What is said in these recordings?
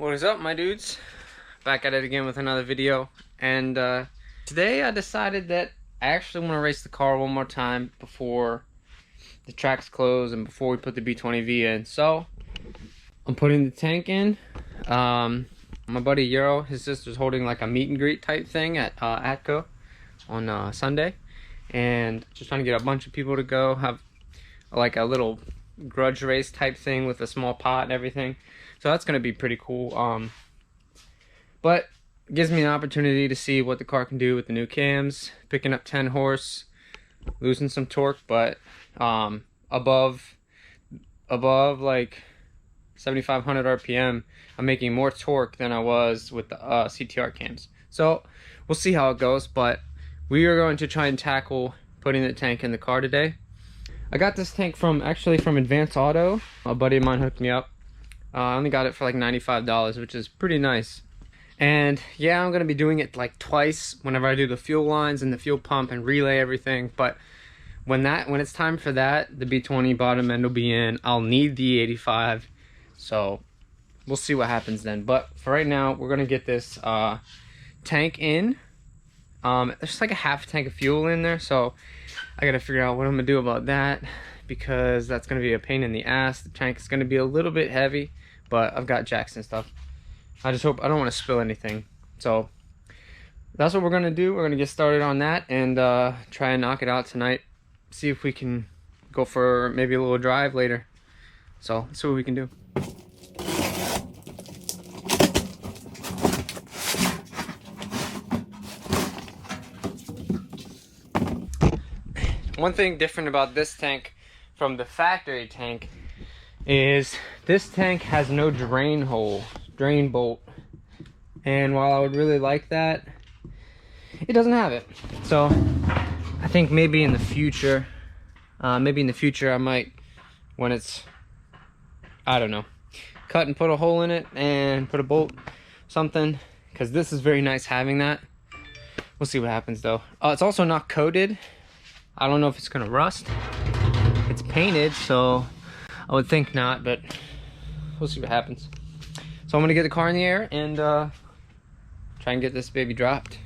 What is up, my dudes? Back at it again with another video. And today I decided that I actually want to race the car one more time before the tracks close and before we put the B20V in. So I'm putting the tank in. My buddy Euro, his sister's holding like a meet and greet type thing at ATCO on Sunday, and just trying to get a bunch of people to go have like a little grudge race type thing with a small pot and everything. So that's going to be pretty cool. But it gives me an opportunity to see what the car can do with the new cams, picking up 10 horse, losing some torque, but above like 7,500 RPM, I'm making more torque than I was with the CTR cams. So we'll see how it goes, but we are going to try and tackle putting the tank in the car today. I got this tank from Advanced Auto. A buddy of mine hooked me up. I only got it for like $95, which is pretty nice. And yeah, I'm gonna be doing it like twice whenever I do the fuel lines and the fuel pump and relay everything. But when it's time for that, the B20 bottom end will be in. I'll need the 85, so we'll see what happens then. But for right now, we're gonna get this tank in. There's like a half tank of fuel in there, so I gotta figure out what I'm gonna do about that, because that's gonna be a pain in the ass. The tank is gonna be a little bit heavy, but I've got jacks and stuff. I just hope I don't want to spill anything. So that's what we're gonna do. We're gonna get started on that and try and knock it out tonight. See if we can go for maybe a little drive later. So let's see what we can do. One thing different about this tank from the factory tank is this tank has no drain bolt, and while I would really like that, it doesn't have it. So I think maybe in the future I might, when it's, I don't know, cut and put a hole in it and put a bolt, something, because this is very nice having that. We'll see what happens though. It's also not coated. I don't know if it's gonna rust. It's painted, so I would think not, but we'll see what happens. So I'm gonna get the car in the air and try and get this baby dropped.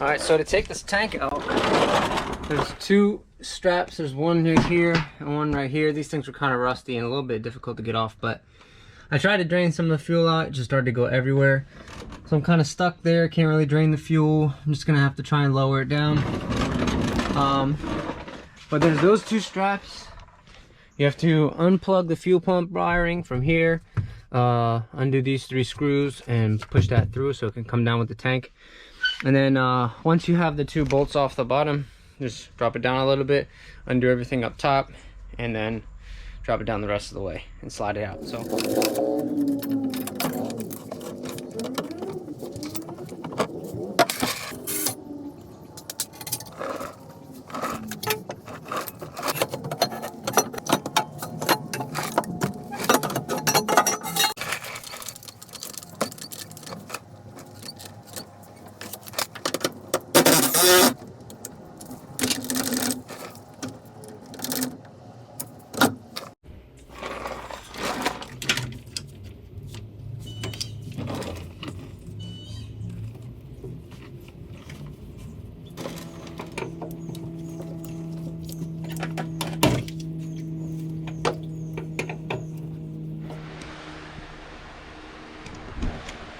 Alright, so to take this tank out, there's two straps. There's one right here and one right here. These things were kind of rusty and a little bit difficult to get off, but I tried to drain some of the fuel out. It just started to go everywhere. So I'm kind of stuck there. Can't really drain the fuel. I'm just going to have to try and lower it down. But there's those two straps. You have to unplug the fuel pump wiring from here, undo these 3 screws and push that through so it can come down with the tank. And then once you have the 2 bolts off the bottom, just drop it down a little bit, undo everything up top, and then drop it down the rest of the way and slide it out. So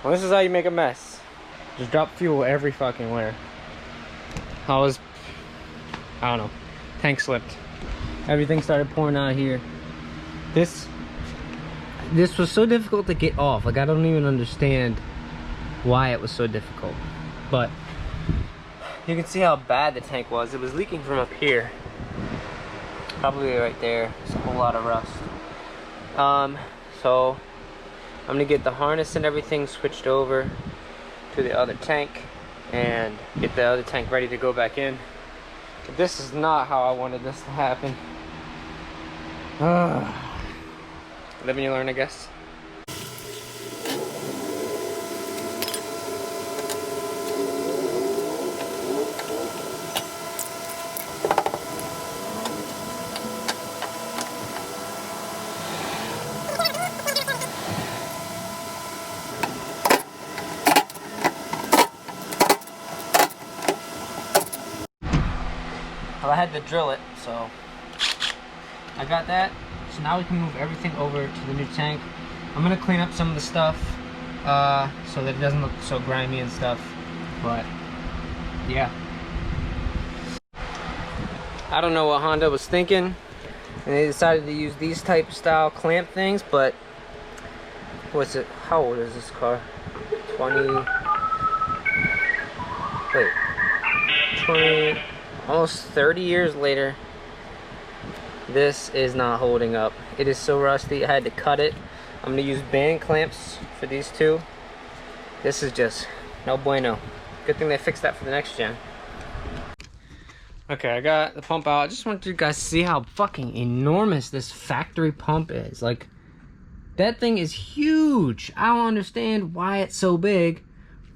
well, this is how you make a mess. Just drop fuel every fucking where. I don't know, tank slipped. Everything started pouring out here. This was so difficult to get off. Like, I don't even understand why it was so difficult. But you can see how bad the tank was. It was leaking from up here. Probably right there. There's a whole lot of rust. So I'm gonna get the harness and everything switched over to the other tank and get the other tank ready to go back in. This is not how I wanted this to happen. Live and you learn, I guess. Well, I had to drill it, so I got that. So now we can move everything over to the new tank. I'm gonna clean up some of the stuff so that it doesn't look so grimy and stuff. But yeah, I don't know what Honda was thinking, and they decided to use these type style clamp things. But what's it? How old is this car? 20, almost 30 years later. This is not holding up. It is so rusty. I had to cut it. I'm gonna use band clamps for these two. This is just no bueno. Good thing they fixed that for the next gen. Okay, I got the pump out. I just wanted you guys to see how fucking enormous this factory pump is. Like, that thing is huge. I don't understand why it's so big,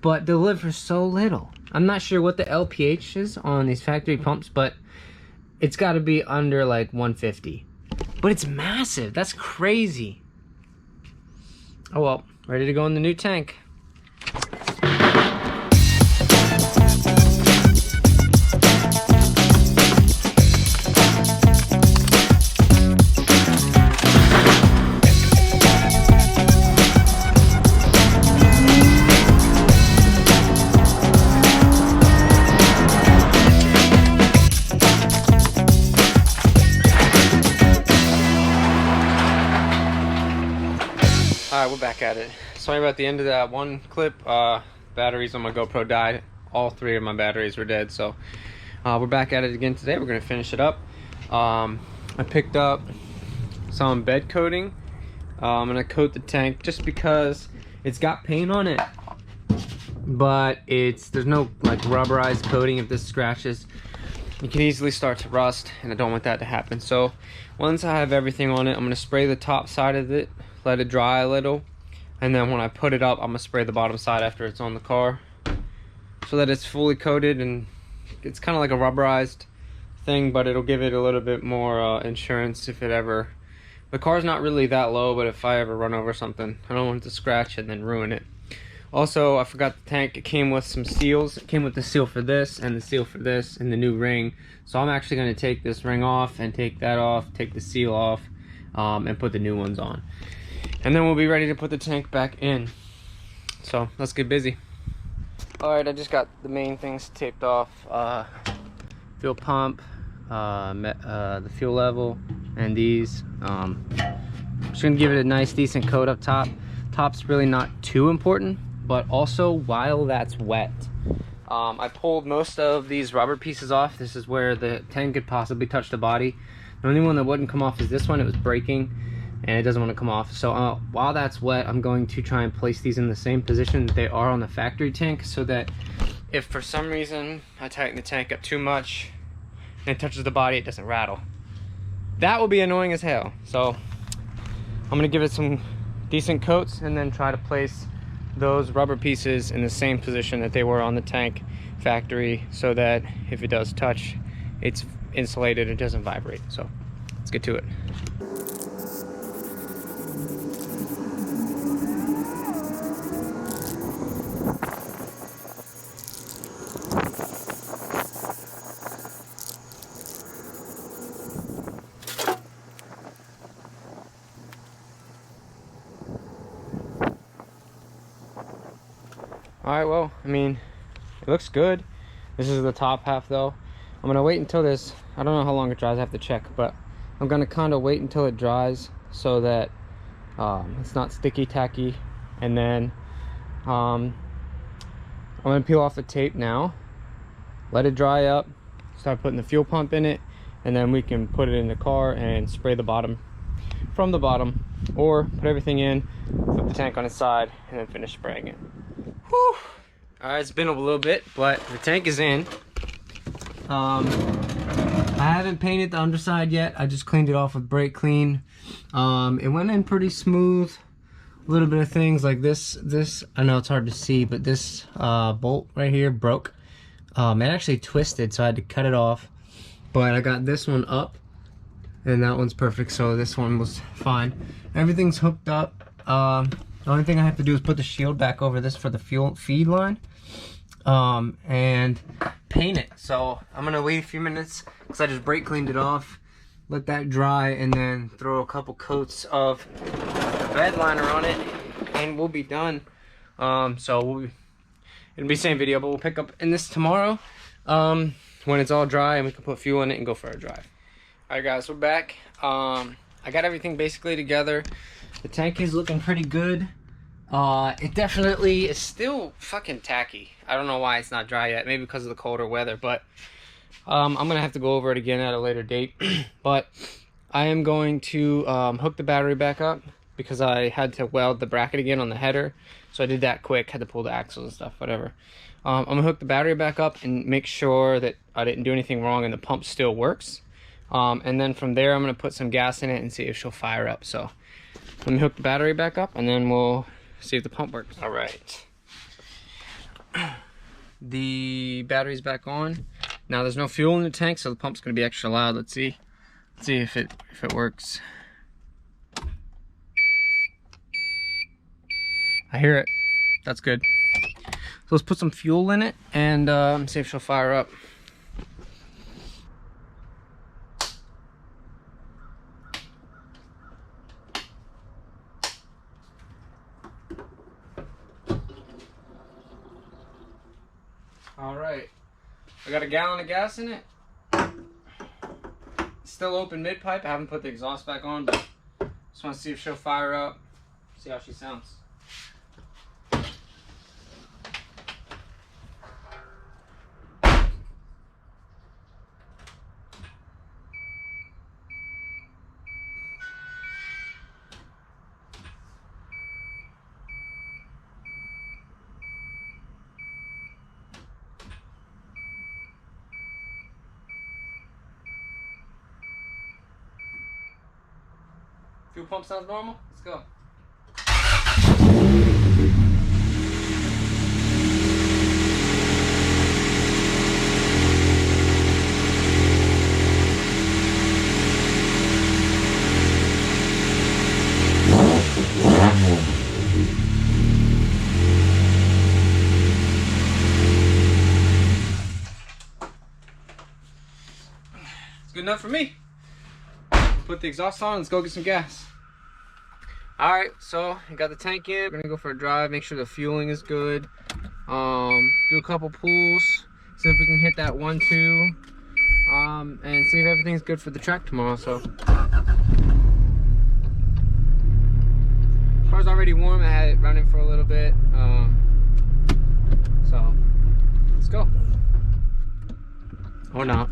but delivers so little. I'm not sure what the LPH is on these factory pumps, but it's got to be under like 150. But it's massive. That's crazy. Oh well, ready to go in the new tank. Alright, we're back at it. Sorry about the end of that one clip. Batteries on my GoPro died. All three of my batteries were dead, so we're back at it again today. We're gonna finish it up. I picked up some bed coating. I'm gonna coat the tank just because it's got paint on it, but there's no like rubberized coating. If this scratches, it can easily start to rust, and I don't want that to happen. So once I have everything on it, I'm gonna spray the top side of it, let it dry a little, and then when I put it up, I'm gonna spray the bottom side after it's on the car so that it's fully coated. And it's kind of like a rubberized thing, but it'll give it a little bit more insurance if it ever, the car's not really that low, but if I ever run over something, I don't want it to scratch and then ruin it. Also, I forgot the tank. It came with some seals. It came with the seal for this and the seal for this and the new ring. So I'm actually going to take this ring off and take that off, take the seal off, and put the new ones on. And then we'll be ready to put the tank back in. So let's get busy. Alright, I just got the main things taped off. Fuel pump, the fuel level, and these. I'm just going to give it a nice decent coat up top. Top's really not too important, but also while that's wet. I pulled most of these rubber pieces off. This is where the tank could possibly touch the body. The only one that wouldn't come off is this one. It was breaking and it doesn't want to come off. So while that's wet, I'm going to try and place these in the same position that they are on the factory tank, so that if for some reason I tighten the tank up too much and it touches the body, it doesn't rattle. That will be annoying as hell. So I'm going to give it some decent coats and then try to place those rubber pieces in the same position that they were on the tank factory, so that if it does touch, it's insulated, it doesn't vibrate. So let's get to it. Alright, well, I mean, it looks good. This is the top half though. I'm gonna wait until this, I don't know how long it dries, I have to check, but I'm gonna kind of wait until it dries so that it's not sticky tacky. And then I'm gonna peel off the tape now, let it dry up, start putting the fuel pump in it, and then we can put it in the car and spray the bottom from the bottom, or put everything in, flip the tank on its side, and then finish spraying it. Alright, it's been a little bit, but the tank is in. I haven't painted the underside yet. I just cleaned it off with brake clean. It went in pretty smooth. A little bit of things like this, I know it's hard to see, but this bolt right here broke. It actually twisted, so I had to cut it off. But I got this one up, and that one's perfect, so this one was fine. Everything's hooked up. The only thing I have to do is put the shield back over this for the fuel feed line, and paint it. So I'm gonna wait a few minutes because I just brake cleaned it off, let that dry, and then throw a couple coats of bed liner on it, and we'll be done. It'll be the same video, but we'll pick up in this tomorrow when it's all dry, and we can put fuel in it and go for a drive. All right, guys, we're back. I got everything basically together. The tank is looking pretty good. It definitely is still fucking tacky. I don't know why it's not dry yet. Maybe because of the colder weather, but I'm gonna have to go over it again at a later date. But I am going to hook the battery back up because I had to weld the bracket again on the header. So I did that quick, had to pull the axles and stuff, whatever. I'm gonna hook the battery back up and make sure that I didn't do anything wrong and the pump still works. And then from there, I'm gonna put some gas in it and see if she'll fire up. So let me hook the battery back up and then we'll see if the pump works. All right. The battery's back on. Now there's no fuel in the tank, so the pump's gonna be extra loud. Let's see if it works. I hear it. That's good. So let's put some fuel in it and see if she'll fire up. All right, I got a gallon of gas in it. It's still open mid-pipe. I haven't put the exhaust back on, but just want to see if she'll fire up, see how she sounds. Fuel pump sounds normal. Let's go. It's good enough for me. Put the exhaust on, let's go get some gas. Alright, so I got the tank in. We're gonna go for a drive, make sure the fueling is good. Do a couple pulls, see if we can hit that 1-2, and see if everything's good for the track tomorrow. So car's already warm, I had it running for a little bit. So let's go. Or not.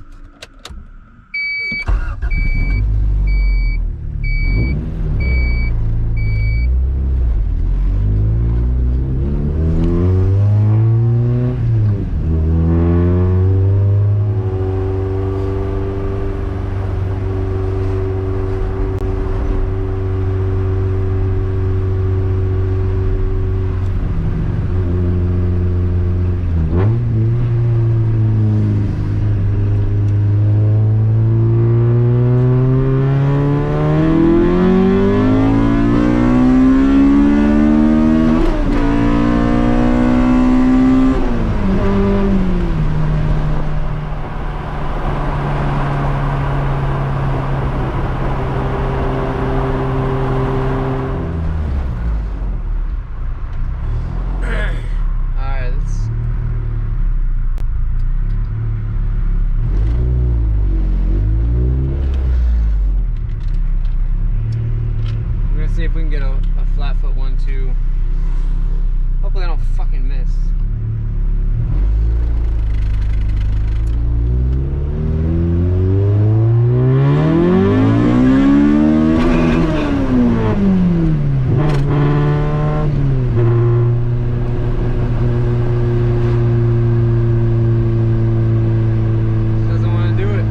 See if we can get a flat foot 1-2. Hopefully I don't fucking miss. Doesn't want to do it.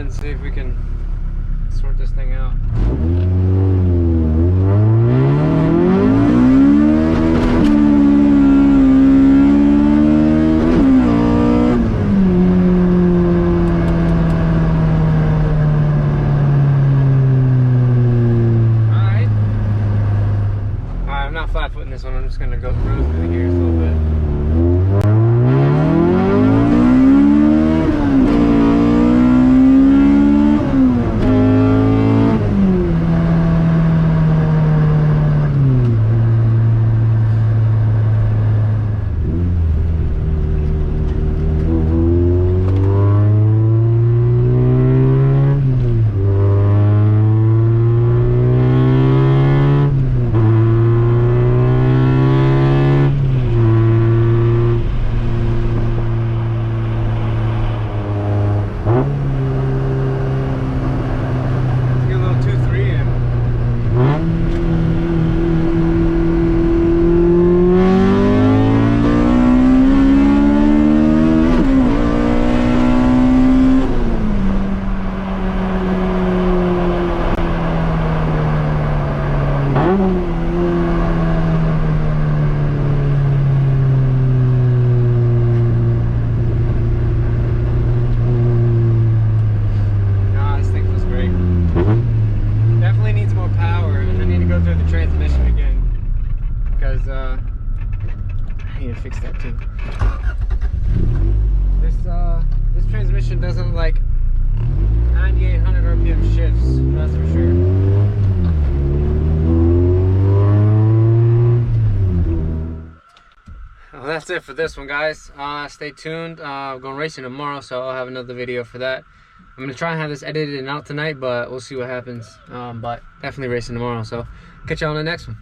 and see if we can sort this thing out. I'm not flat footing this one. I'm just gonna go through the gears a little bit. Transmission again, because I need to fix that too. This transmission doesn't like 9,800 RPM shifts, that's for sure. Well, that's it for this one, guys. Stay tuned. I'm going racing tomorrow, so I'll have another video for that. I'm gonna try and have this edited and out tonight, but we'll see what happens. But definitely racing tomorrow, so catch you on the next one.